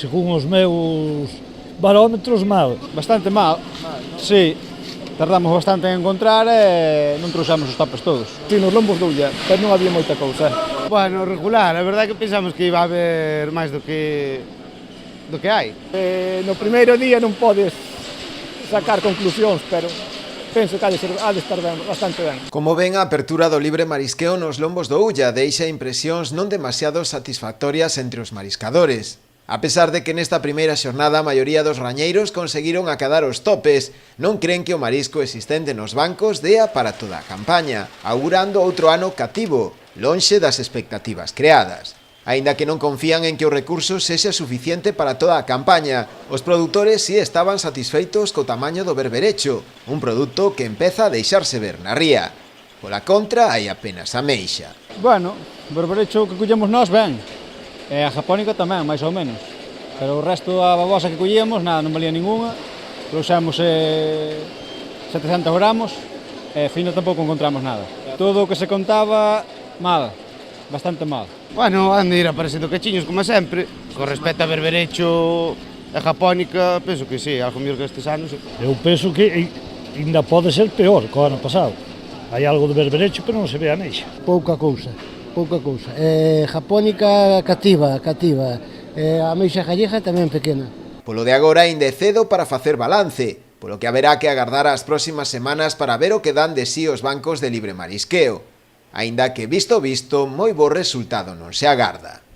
Según os meus barómetros, mal. Bastante mal. Sí, tardamos bastante en encontrar e non trouxamos os topes todos. Sí, nos lombos de Ulla, pero non había moita cousa. Bueno, regular, a verdade é que pensamos que iba a haber máis do que hai. No primeiro día non podes sacar conclusións, pero penso que ha de estar bastante ben. Como ven, a apertura do libre marisqueo nos lombos do Ulla deixa impresións non demasiado satisfactorias entre os mariscadores. A pesar de que nesta primeira xornada a maioría dos rañeiros conseguiron acadar os topes, non creen que o marisco existente nos bancos dea para toda a campaña, augurando outro ano cativo, lonxe das expectativas creadas. Aínda que non confían en que o recurso sexa suficiente para toda a campaña, os produtores si estaban satisfeitos co tamaño do berberecho, un produto que empeza a deixarse ver na ría. Pola contra, hai apenas ameixa. Bueno, o berberecho que collemos nós ben, e a japónica tamén, máis ou menos. Pero o resto da babosa que collíamos, nada, non valía ninguna. Trouxemos 700 gramos, e fino tampouco encontramos nada. Todo o que se contaba, mal, bastante mal. Bueno, han de ir aparecendo cachiños, como sempre. Con respecto a berberecho e japónica, penso que sí, algo mellor que estes anos. Eu penso que ainda pode ser peor que o ano pasado. Hai algo de berberecho, pero non se ve a ameixa. Pouca cousa. Japónica cativa. A ameixa gallega tamén pequena. Polo de agora aínda é cedo para facer balance, polo que haberá que agardar as próximas semanas para ver o que dan de si os bancos de libre marisqueo. Aínda que visto, moi bo resultado non se agarda.